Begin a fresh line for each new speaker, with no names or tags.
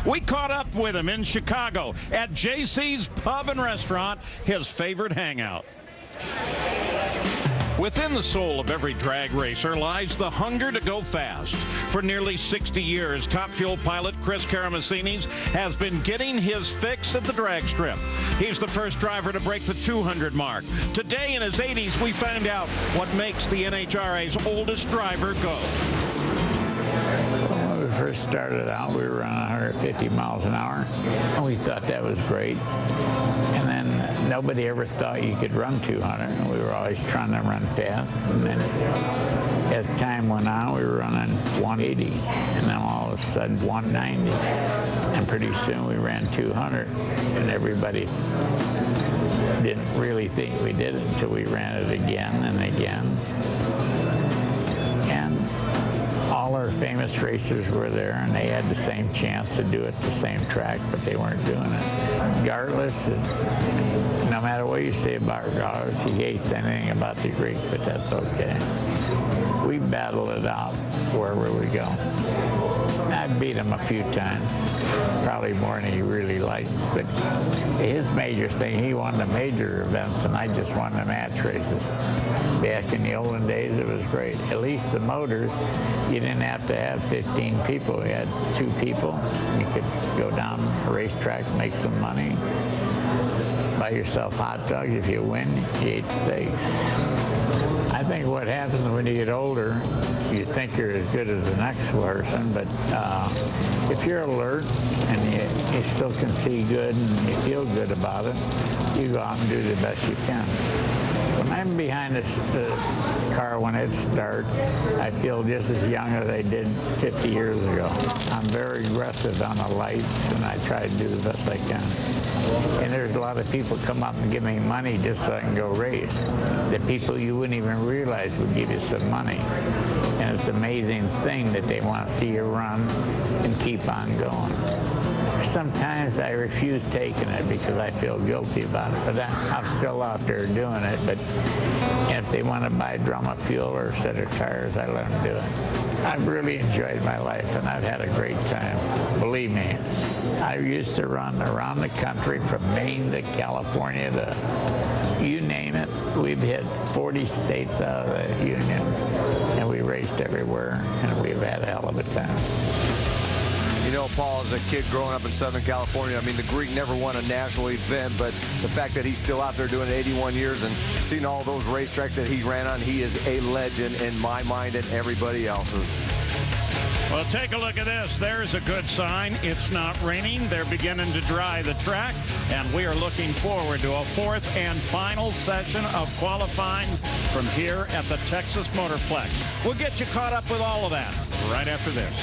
We caught up with him in Chicago at JC's Pub and Restaurant, his favorite hangout. Within the soul of every drag racer lies the hunger to go fast. For nearly 60 years, Top Fuel pilot Chris Karamesines has been getting his fix at the drag strip. He's the first driver to break the 200 mark. Today, in his 80s, we find out what makes the NHRA's oldest driver go.
When we first started out, we were running 150 miles an hour, and we thought that was great. And then nobody ever thought you could run 200, and we were always trying to run fast. And then as time went on, we were running 180, and then all of a sudden 190. And pretty soon we ran 200, and everybody didn't really think we did it until we ran it again and again. And all our famous racers were there, and they had the same chance to do it the same track, but they weren't doing it. Regardless, no matter what you say about Garlis, he hates anything about the Greek, but that's okay. We battled it out wherever we go. I beat him a few times, probably more than he really liked, but his major thing, he won the major events, and I just won the match races. Back in the olden days, it was great. At least the motors, you didn't have to have 15 people. You had 2 people. You could go down a racetrack, make some money, buy yourself hot dogs. If you win, you ate steaks. I think what happens when you get older, you think you're as good as the next person, but if you're alert and you still can see good and you feel good about it, you go out and do the best you can. When I'm behind the car when it starts, I feel just as young as I did 50 years ago. I'm very aggressive on the lights, and I try to do the best I can. And there's a lot of people come up and give me money just so I can go race. The people you wouldn't even realize would give you some money. And it's an amazing thing that they want to see you run and keep on going. Sometimes I refuse taking it because I feel guilty about it, but I'm still out there doing it. But if they want to buy a drum of fuel or a set of tires, I let them do it. I've really enjoyed my life, and I've had a great time. Believe me, I used to run around the country from Maine to California to you name it. We've hit 40 states out of the Union, and we raced everywhere, and we've had a hell of a time.
You know, Paul, as a kid growing up in Southern California, I mean, the Greek never won a national event, but the fact that he's still out there doing it 81 years and seeing all those racetracks that he ran on, he is a legend in my mind and everybody else's.
Well, take a look at this. There's a good sign. It's not raining. They're beginning to dry the track, and we are looking forward to a 4th and final session of qualifying from here at the Texas Motorplex. We'll get you caught up with all of that right after this.